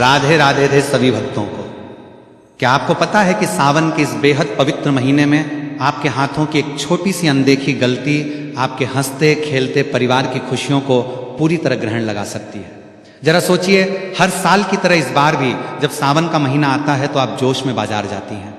राधे राधे थे सभी भक्तों को। क्या आपको पता है कि सावन के इस बेहद पवित्र महीने में आपके हाथों की एक छोटी सी अनदेखी गलती आपके हंसते खेलते परिवार की खुशियों को पूरी तरह ग्रहण लगा सकती है। जरा सोचिए, हर साल की तरह इस बार भी जब सावन का महीना आता है तो आप जोश में बाजार जाती हैं,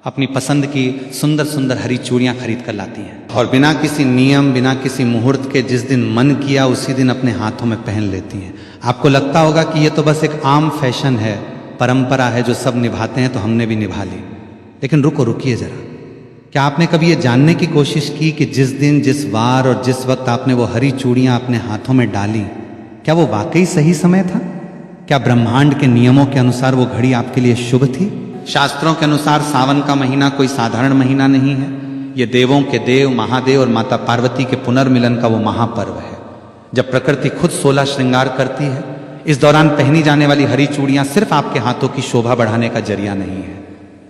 अपनी पसंद की सुंदर सुंदर हरी चूड़ियां खरीद कर लाती हैं और बिना किसी नियम, बिना किसी मुहूर्त के जिस दिन मन किया उसी दिन अपने हाथों में पहन लेती हैं। आपको लगता होगा कि ये तो बस एक आम फैशन है, परंपरा है जो सब निभाते हैं तो हमने भी निभा ली। लेकिन रुकिए जरा, क्या आपने कभी ये जानने की कोशिश की कि जिस दिन, जिस वार और जिस वक्त आपने वो हरी चूड़ियां अपने हाथों में डाली, क्या वो वाकई सही समय था? क्या ब्रह्मांड के नियमों के अनुसार वो घड़ी आपके लिए शुभ थी? शास्त्रों के अनुसार सावन का महीना कोई साधारण महीना नहीं है। ये देवों के देव महादेव और माता पार्वती के पुनर्मिलन का वो महापर्व है, जब प्रकृति खुद 16 श्रृंगार करती है। इस दौरान पहनी जाने वाली हरी चूड़ियां सिर्फ आपके हाथों की शोभा बढ़ाने का जरिया नहीं है,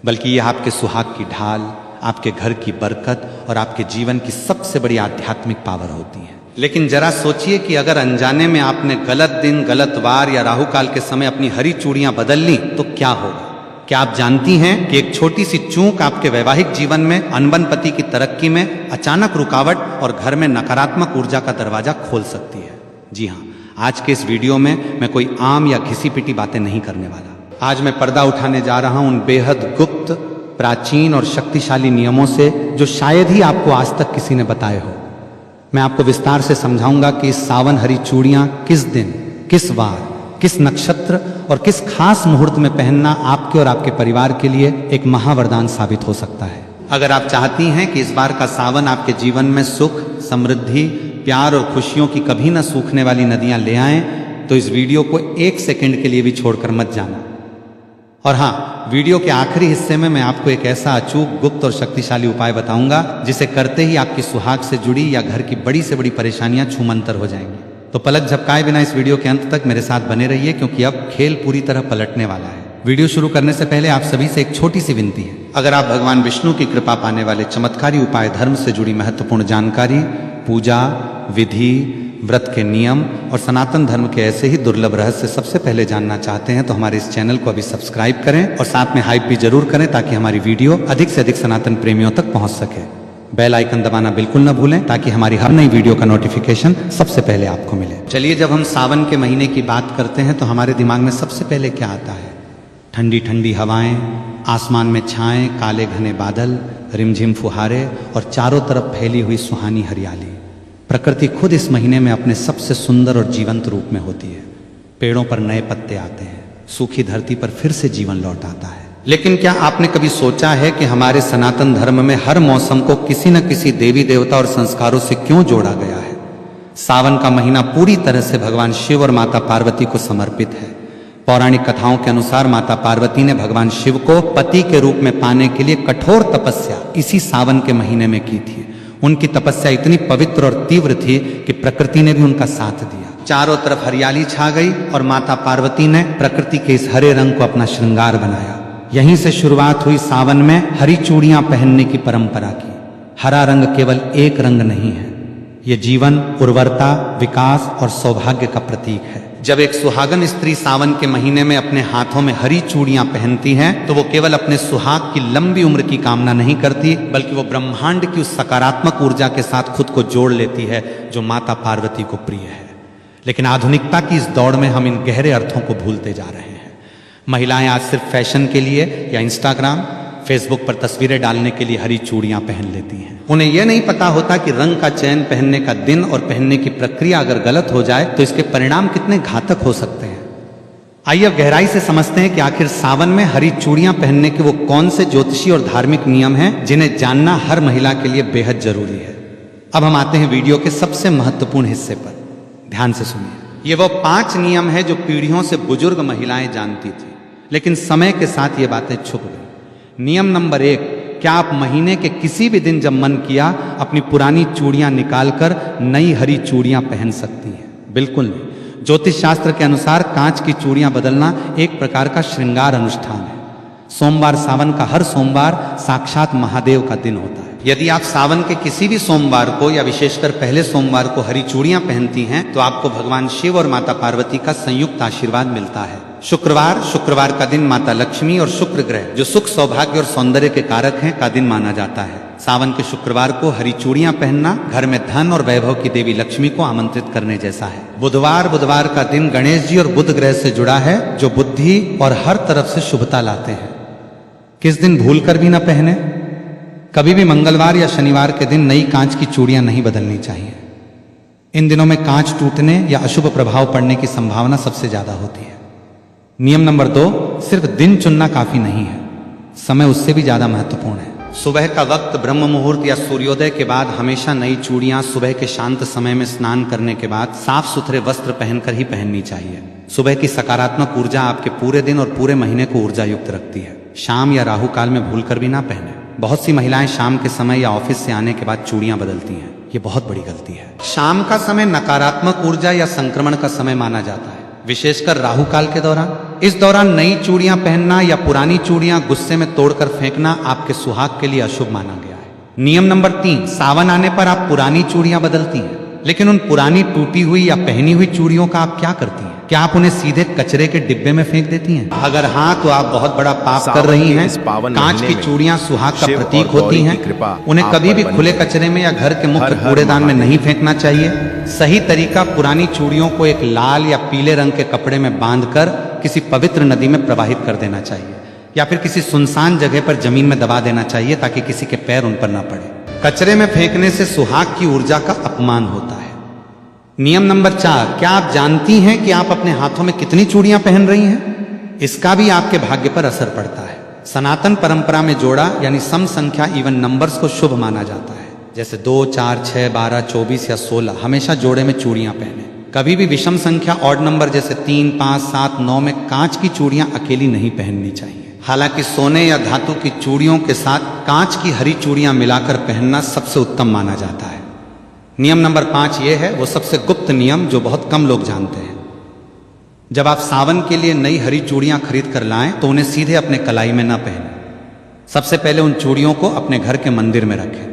बल्कि ये आपके सुहाग की ढाल, आपके घर की बरकत और आपके जीवन की सबसे बड़ी आध्यात्मिक पावर होती है। लेकिन जरा सोचिए कि अगर अनजाने में आपने गलत दिन, गलत वार या राहु काल के समय अपनी हरी चूड़ियां बदल ली तो क्या होगा? क्या आप जानती हैं कि एक छोटी सी चूक आपके वैवाहिक जीवन में, अनबन पति की तरक्की में अचानक रुकावट और घर में नकारात्मक ऊर्जा का दरवाजा खोल सकती है? जी हाँ, आज के इस वीडियो में मैं कोई आम या घिसी पिटी बातें नहीं करने वाला। आज मैं पर्दा उठाने जा रहा हूं उन बेहद गुप्त, प्राचीन और शक्तिशाली नियमों से जो शायद ही आपको आज तक किसी ने बताए हो। मैं आपको विस्तार से समझाऊंगा कि इस सावन हरी चूड़ियां किस दिन, किस वार, किस नक्षत्र और किस खास मुहूर्त में पहनना आपके और आपके परिवार के लिए एक महावरदान साबित हो सकता है। अगर आप चाहती हैं कि इस बार का सावन आपके जीवन में सुख, समृद्धि, प्यार और खुशियों की कभी न सूखने वाली नदियां ले आए, तो इस वीडियो को 1 सेकंड के लिए भी छोड़कर मत जाना। और हाँ, वीडियो के आखिरी हिस्से में मैं आपको एक ऐसा अचूक, गुप्त और शक्तिशाली उपाय बताऊंगा जिसे करते ही आपकी सुहाग से जुड़ी या घर की बड़ी से बड़ी परेशानियां छूमंतर हो जाएंगी। तो पलक झपकाए बिना इस वीडियो के अंत तक मेरे साथ बने रहिए, क्योंकि अब खेल पूरी तरह पलटने वाला है। वीडियो शुरू करने से पहले आप सभी से एक छोटी सी विनती है। अगर आप भगवान विष्णु की कृपा पाने वाले चमत्कारी उपाय, धर्म से जुड़ी महत्वपूर्ण जानकारी, पूजा विधि, व्रत के नियम और सनातन धर्म के ऐसे ही दुर्लभ रहस्य सबसे पहले जानना चाहते हैं तो हमारे इस चैनल को अभी सब्सक्राइब करें और साथ में हाइप भी जरूर करें, ताकि हमारी वीडियो अधिक से अधिक सनातन प्रेमियों तक पहुंच सके। बेल आइकन दबाना बिल्कुल न भूलें, ताकि हमारी हर नई वीडियो का नोटिफिकेशन सबसे पहले आपको मिले। चलिए, जब हम सावन के महीने की बात करते हैं तो हमारे दिमाग में सबसे पहले क्या आता है? ठंडी ठंडी हवाएं, आसमान में छाएं, काले घने बादल, रिमझिम फुहारे और चारों तरफ फैली हुई सुहानी हरियाली। प्रकृति खुद इस महीने में अपने सबसे सुंदर और जीवंत रूप में होती है। पेड़ों पर नए पत्ते आते हैं, सूखी धरती पर फिर से जीवन लौट आता है। लेकिन क्या आपने कभी सोचा है कि हमारे सनातन धर्म में हर मौसम को किसी न किसी देवी देवता और संस्कारों से क्यों जोड़ा गया है? सावन का महीना पूरी तरह से भगवान शिव और माता पार्वती को समर्पित है। पौराणिक कथाओं के अनुसार माता पार्वती ने भगवान शिव को पति के रूप में पाने के लिए कठोर तपस्या इसी सावन के महीने में की थी। उनकी तपस्या इतनी पवित्र और तीव्र थी कि प्रकृति ने भी उनका साथ दिया। चारों तरफ हरियाली छा गई और माता पार्वती ने प्रकृति के इस हरे रंग को अपना श्रृंगार बनाया। यहीं से शुरुआत हुई सावन में हरी चूड़ियां पहनने की परंपरा की। हरा रंग केवल एक रंग नहीं है, ये जीवन, उर्वरता, विकास और सौभाग्य का प्रतीक है। जब एक सुहागन स्त्री सावन के महीने में अपने हाथों में हरी चूड़ियां पहनती हैं तो वो केवल अपने सुहाग की लंबी उम्र की कामना नहीं करती, बल्कि वो ब्रह्मांड की उस सकारात्मक ऊर्जा के साथ खुद को जोड़ लेती है जो माता पार्वती को प्रिय है। लेकिन आधुनिकता की इस दौड़ में हम इन गहरे अर्थों को भूलते जा रहे हैं। महिलाएं आज सिर्फ फैशन के लिए या इंस्टाग्राम, फेसबुक पर तस्वीरें डालने के लिए हरी चूड़ियां पहन लेती हैं। उन्हें यह नहीं पता होता कि रंग का चयन, पहनने का दिन और पहनने की प्रक्रिया अगर गलत हो जाए तो इसके परिणाम कितने घातक हो सकते हैं। आइए अब गहराई से समझते हैं कि आखिर सावन में हरी चूड़ियां पहनने के वो कौन से ज्योतिषी और धार्मिक नियम हैं जिन्हें जानना हर महिला के लिए बेहद जरूरी है। अब हम आते हैं वीडियो के सबसे महत्वपूर्ण हिस्से पर। ध्यान से सुनिए। ये वो 5 नियम है जो पीढ़ियों से बुजुर्ग महिलाएं जानती थी, लेकिन समय के साथ ये बातें छुप गई। नियम नंबर 1, क्या आप महीने के किसी भी दिन जब मन किया अपनी पुरानी चूड़ियां निकालकर नई हरी चूड़ियां पहन सकती हैं? बिल्कुल नहीं। ज्योतिष शास्त्र के अनुसार कांच की चूड़ियां बदलना एक प्रकार का श्रृंगार अनुष्ठान है। सोमवार, सावन का हर सोमवार साक्षात महादेव का दिन होता है। यदि आप सावन के किसी भी सोमवार को या विशेषकर पहले सोमवार को हरी चूड़ियां पहनती हैं तो आपको भगवान शिव और माता पार्वती का संयुक्त आशीर्वाद मिलता है। शुक्रवार का दिन माता लक्ष्मी और शुक्र ग्रह जो सुख सौभाग्य और सौंदर्य के कारक हैं का दिन माना जाता है। सावन के शुक्रवार को हरी चूड़ियां पहनना घर में धन और वैभव की देवी लक्ष्मी को आमंत्रित करने जैसा है। बुधवार का दिन गणेश जी और बुध ग्रह से जुड़ा है जो बुद्धि और हर तरफ से शुभता लाते हैं। किस दिन भूलकर भी न पहने। कभी भी मंगलवार या शनिवार के दिन नई कांच की चूड़ियां नहीं बदलनी चाहिए। इन दिनों में कांच टूटने या अशुभ प्रभाव पड़ने की संभावना सबसे ज्यादा होती है। नियम नंबर 2, सिर्फ दिन चुनना काफी नहीं है, समय उससे भी ज्यादा महत्वपूर्ण है। सुबह का वक्त ब्रह्म मुहूर्त या सूर्योदय के बाद हमेशा नई चूड़ियां सुबह के शांत समय में स्नान करने के बाद साफ सुथरे वस्त्र पहनकर ही पहननी चाहिए। सुबह की सकारात्मक ऊर्जा आपके पूरे दिन और पूरे महीने को ऊर्जा युक्त रखती है। शाम या राहु काल में भूलकर भी ना पहने। बहुत सी महिलाएं शाम के समय या ऑफिस से आने के बाद चूड़ियां बदलती हैं, ये बहुत बड़ी गलती है। शाम का समय नकारात्मक ऊर्जा या संक्रमण का समय माना जाता है, विशेषकर राहु काल के दौरान। इस दौरान नई चूड़ियां पहनना या पुरानी चूड़ियां गुस्से में तोड़कर फेंकना आपके सुहाग के लिए अशुभ माना गया है। नियम नंबर 3, सावन आने पर आप पुरानी चूड़ियां बदलती हैं, लेकिन उन पुरानी टूटी हुई या पहनी हुई चूड़ियों का आप क्या करती हैं? क्या आप उन्हें सीधे कचरे के डिब्बे में फेंक देती हैं? अगर हाँ, तो आप बहुत बड़ा पाप कर रही हैं। कांच की चूड़ियां सुहाग का प्रतीक होती हैं, उन्हें कभी भी खुले कचरे में या घर के मुख्य कूड़ेदान में नहीं फेंकना चाहिए। सही तरीका पुरानी चूड़ियों को एक लाल या पीले रंग के कपड़े में बांधकर किसी पवित्र नदी में प्रवाहित कर देना चाहिए या फिर किसी सुनसान जगह पर जमीन में दबा देना चाहिए ताकि किसी के पैर उन पर ना पड़े। कचरे में फेंकने से सुहाग की ऊर्जा का अपमान होता है। नियम नंबर 4, क्या आप जानती हैं कि आप अपने हाथों में कितनी चूड़ियां पहन रही हैं? इसका भी आपके भाग्य पर असर पड़ता है। सनातन परंपरा में जोड़ा यानी सम संख्या इवन नंबर्स को शुभ माना जाता है, जैसे 2, 4, 6, 12, 24 या 16 हमेशा जोड़े में चूड़ियां पहने। कभी भी विषम संख्या ऑड नंबर जैसे 3, 5, 7, 9 में कांच की चूड़ियां अकेली नहीं पहननी चाहिए। हालांकि सोने या धातु की चूड़ियों के साथ कांच की हरी चूड़ियां मिलाकर पहनना सबसे उत्तम माना जाता है। नियम नंबर 5 ये है, वो सबसे गुप्त नियम जो बहुत कम लोग जानते हैं। जब आप सावन के लिए नई हरी चूड़ियां खरीद कर लाएं तो उन्हें सीधे अपने कलाई में न पहनें। सबसे पहले उन चूड़ियों को अपने घर के मंदिर में रखें।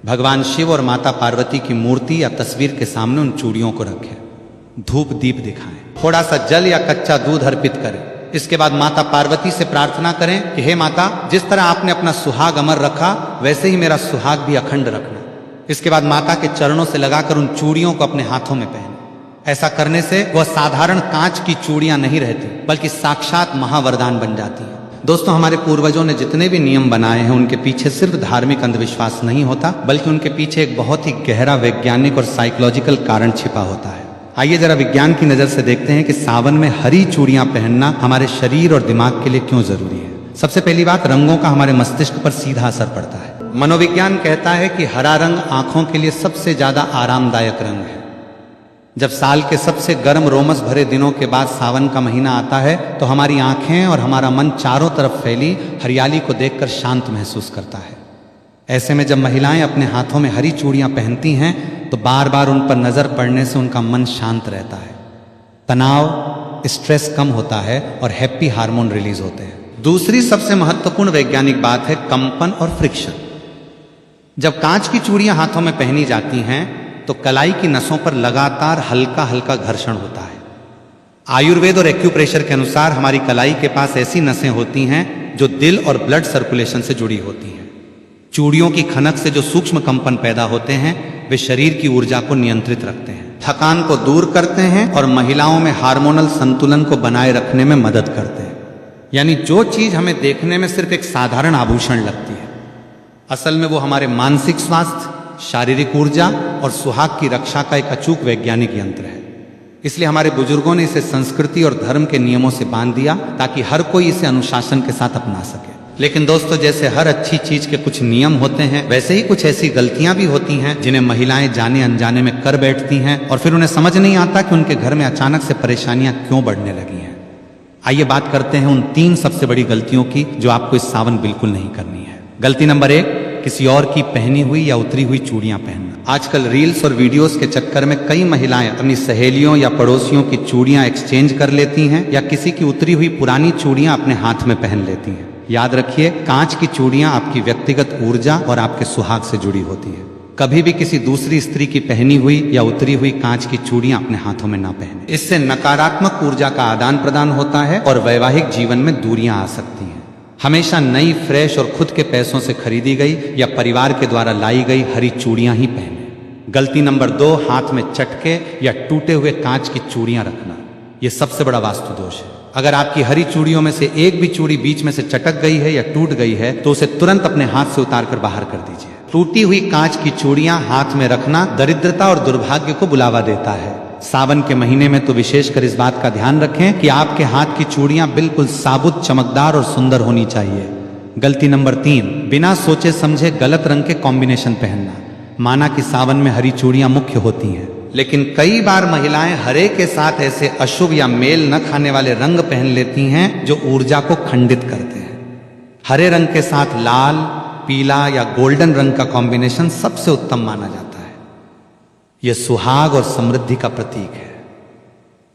भगवान शिव और माता पार्वती की मूर्ति या तस्वीर के सामने उन चूड़ियों को रखें। धूप दीप दिखाएं, थोड़ा सा जल या कच्चा दूध अर्पित करें। इसके बाद माता पार्वती से प्रार्थना करें कि हे माता, जिस तरह आपने अपना सुहाग अमर रखा वैसे ही मेरा सुहाग भी अखंड रखना। इसके बाद माता के चरणों से लगाकर उन चूड़ियों को अपने हाथों में पहने। ऐसा करने से वह साधारण कांच की चूड़ियां नहीं रहती बल्कि साक्षात महावरदान बन जाती हैं। दोस्तों, हमारे पूर्वजों ने जितने भी नियम बनाए हैं उनके पीछे सिर्फ धार्मिक अंधविश्वास नहीं होता बल्कि उनके पीछे एक बहुत ही गहरा वैज्ञानिक और साइकोलॉजिकल कारण छिपा होता है। आइए जरा विज्ञान की नजर से देखते हैं कि सावन में हरी चूड़ियां पहनना हमारे शरीर और दिमाग के लिए क्यों जरूरी है। सबसे पहली बात, रंगों का हमारे मस्तिष्क पर सीधा असर पड़ता है। मनोविज्ञान कहता है कि हरा रंग आंखों के लिए सबसे ज्यादा आरामदायक रंग है। जब साल के सबसे गर्म रोमस भरे दिनों के बाद सावन का महीना आता है तो हमारी आंखें और हमारा मन चारों तरफ फैली हरियाली को देखकर शांत महसूस करता है। ऐसे में जब महिलाएं अपने हाथों में हरी चूड़ियां पहनती हैं तो बार बार उन पर नजर पड़ने से उनका मन शांत रहता है, तनाव स्ट्रेस कम होता है और हैप्पी हार्मोन रिलीज होते हैं। दूसरी सबसे महत्वपूर्ण वैज्ञानिक बात है कंपन और फ्रिक्शन। जब कांच की चूड़ियां हाथों में पहनी जाती हैं तो कलाई की नसों पर लगातार हल्का हल्का घर्षण होता है। आयुर्वेद और एक्यूप्रेशर के अनुसार हमारी कलाई के पास ऐसी नसें होती हैं जो दिल और ब्लड सर्कुलेशन से जुड़ी होती हैं। चूड़ियों की खनक से जो सूक्ष्म कंपन पैदा होते हैं वे शरीर की ऊर्जा को नियंत्रित रखते हैं, थकान को दूर करते हैं और महिलाओं में हार्मोनल संतुलन को बनाए रखने में मदद करते हैं। यानी जो चीज हमें देखने में सिर्फ एक साधारण आभूषण लगती है, असल में वो हमारे मानसिक स्वास्थ्य, शारीरिक ऊर्जा और सुहाग की रक्षा का एक अचूक वैज्ञानिक यंत्र है। इसलिए हमारे बुजुर्गों ने इसे संस्कृति और धर्म के नियमों से बांध दिया ताकि हर कोई इसे अनुशासन के साथ अपना सके। लेकिन दोस्तों, जैसे हर अच्छी चीज के कुछ नियम होते हैं वैसे ही कुछ ऐसी गलतियां भी होती हैं जिन्हें महिलाएं जाने अनजाने में कर बैठती हैं और फिर उन्हें समझ नहीं आता कि उनके घर में अचानक से परेशानियां क्यों बढ़ने लगी हैं। आइए बात करते हैं उन 3 सबसे बड़ी गलतियों की जो आपको इस सावन बिल्कुल नहीं करनी है। गलती नंबर 1, किसी और की पहनी हुई या उतरी हुई चूड़ियां पहनना। आजकल रील्स और वीडियोस के चक्कर में कई महिलाएं अपनी सहेलियों या पड़ोसियों की चूड़ियां एक्सचेंज कर लेती हैं या किसी की उतरी हुई पुरानी चूड़ियां अपने हाथ में पहन लेती हैं। याद रखिए, कांच की चूड़ियां आपकी व्यक्तिगत ऊर्जा और आपके सुहाग से जुड़ी होती है। कभी भी किसी दूसरी स्त्री की पहनी हुई या उतरी हुई कांच की चूड़ियां अपने हाथों में ना पहने। इससे नकारात्मक ऊर्जा का आदान प्रदान होता है और वैवाहिक जीवन में दूरियां आ सकती हैं। हमेशा नई, फ्रेश और खुद के पैसों से खरीदी गई या परिवार के द्वारा लाई गई हरी चूड़ियां ही पहने। गलती नंबर 2, हाथ में चटके या टूटे हुए कांच की चूड़ियां रखना। यह सबसे बड़ा वास्तु दोष है। अगर आपकी हरी चूड़ियों में से एक भी चूड़ी बीच में से चटक गई है या टूट गई है तो उसे तुरंत अपने हाथ से उतार कर बाहर कर दीजिए। टूटी हुई कांच की चूड़ियां हाथ में रखना दरिद्रता और दुर्भाग्य को बुलावा देता है। सावन के महीने में तो विशेषकर इस बात का ध्यान रखें कि आपके हाथ की चूड़ियां बिल्कुल साबुत, चमकदार और सुंदर होनी चाहिए। गलती नंबर 3, बिना सोचे समझे गलत रंग के कॉम्बिनेशन पहनना। माना कि सावन में हरी चूड़ियां मुख्य होती हैं, लेकिन कई बार महिलाएं हरे के साथ ऐसे अशुभ या मेल न खाने वाले रंग पहन लेती हैं जो ऊर्जा को खंडित करते हैं। हरे रंग के साथ लाल, पीला या गोल्डन रंग का कॉम्बिनेशन सबसे उत्तम माना जाता है। यह सुहाग और समृद्धि का प्रतीक है।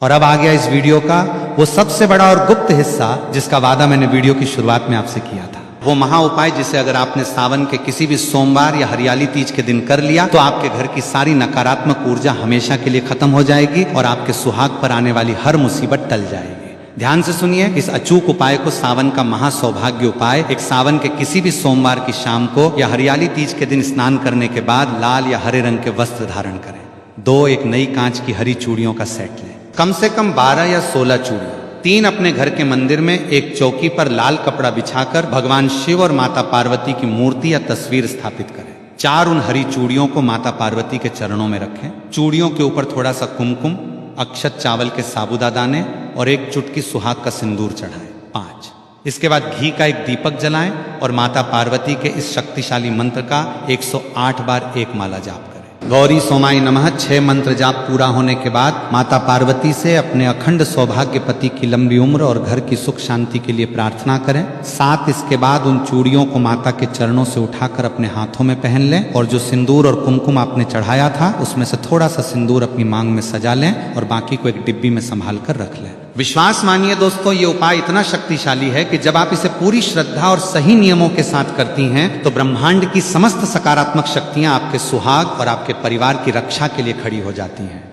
और अब आ गया इस वीडियो का वो सबसे बड़ा और गुप्त हिस्सा जिसका वादा मैंने वीडियो की शुरुआत में आपसे किया था। वो महा उपाय जिसे अगर आपने सावन के किसी भी सोमवार या हरियाली तीज के दिन कर लिया तो आपके घर की सारी नकारात्मक ऊर्जा हमेशा के लिए खत्म हो जाएगी और आपके सुहाग पर आने वाली हर मुसीबत टल जाएगी। ध्यान से सुनिए, इस अचूक उपाय को सावन का महा सौभाग्य उपाय एक सावन के किसी भी सोमवार की शाम को या हरियाली तीज के दिन स्नान करने के बाद लाल या हरे रंग के वस्त्र धारण करें। 2 एक नई कांच की हरी चूड़ियों का सेट लें, कम से कम 12 या 16 चूड़ियां। 3 अपने घर के मंदिर में एक चौकी पर लाल कपड़ा बिछाकर भगवान शिव और माता पार्वती की मूर्ति या तस्वीर स्थापित करें। 4 उन हरी चूड़ियों को माता पार्वती के चरणों में रखें। चूड़ियों के ऊपर थोड़ा सा कुमकुम, अक्षत चावल के साबूदा दाने और एक चुटकी सुहाग का सिंदूर चढ़ाएं। 5 इसके बाद घी का एक दीपक जलाएं और माता पार्वती के इस शक्तिशाली मंत्र का 108 बार एक माला जाप करें। गौरी सोमाई नमः 6 मंत्र जाप पूरा होने के बाद माता पार्वती से अपने अखंड सौभाग्य पति की लंबी उम्र और घर की सुख शांति के लिए प्रार्थना करें। 7 इसके बाद उन चूड़ियों को माता के चरणों से उठाकर अपने हाथों में पहन लें और जो सिंदूर और कुमकुम आपने चढ़ाया था उसमें से थोड़ा सा सिंदूर अपनी मांग में सजा लें और बाकी को एक डिब्बी में संभाल कर रख लें। विश्वास मानिए दोस्तों, ये उपाय इतना शक्तिशाली है कि जब आप इसे पूरी श्रद्धा और सही नियमों के साथ करती हैं तो ब्रह्मांड की समस्त सकारात्मक शक्तियां आपके सुहाग और आपके परिवार की रक्षा के लिए खड़ी हो जाती हैं।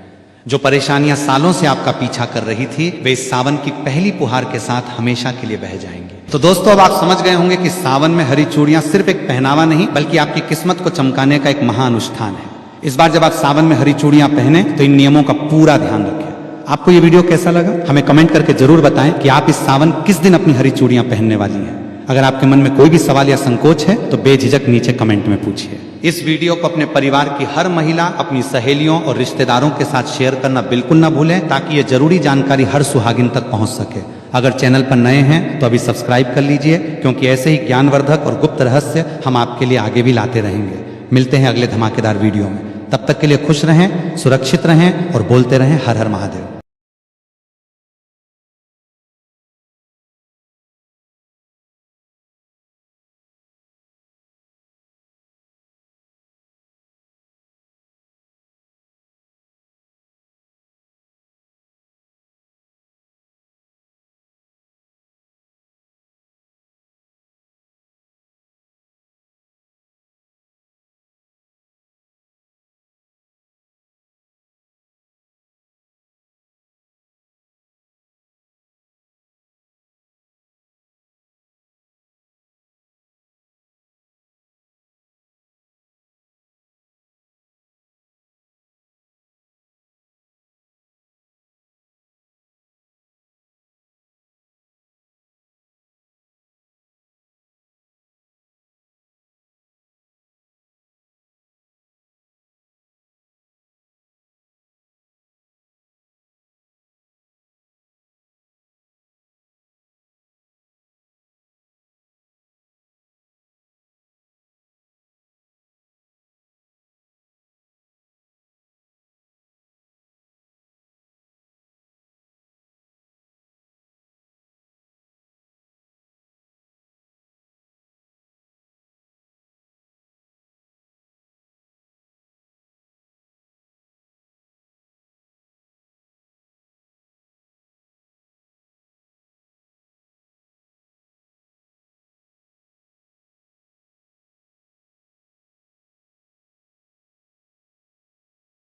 जो परेशानियां सालों से आपका पीछा कर रही थी वे इस सावन की पहली पुहार के साथ हमेशा के लिए बह जाएंगी। तो दोस्तों, अब आप समझ गए होंगे कि सावन में हरी चूड़ियां सिर्फ एक पहनावा नहीं बल्कि आपकी किस्मत को चमकाने का एक महाअनुष्ठान है। इस बार जब आप सावन में हरी चूड़ियां पहने तो इन नियमों का पूरा ध्यान रखें। आपको ये वीडियो कैसा लगा हमें कमेंट करके जरूर बताएं कि आप इस सावन किस दिन अपनी हरी चूड़ियां पहनने वाली हैं। अगर आपके मन में कोई भी सवाल या संकोच है तो बेझिझक नीचे कमेंट में पूछिए। इस वीडियो को अपने परिवार की हर महिला, अपनी सहेलियों और रिश्तेदारों के साथ शेयर करना बिल्कुल ना भूलें ताकि ये जरूरी जानकारी हर सुहागिन तक पहुंच सके। अगर चैनल पर नए हैं तो अभी सब्सक्राइब कर लीजिए क्योंकि ऐसे ही ज्ञानवर्धक और गुप्त रहस्य हम आपके लिए आगे भी लाते रहेंगे। मिलते हैं अगले धमाकेदार वीडियो में। तब तक के लिए खुश रहें, सुरक्षित रहें और बोलते रहें हर हर महादेव।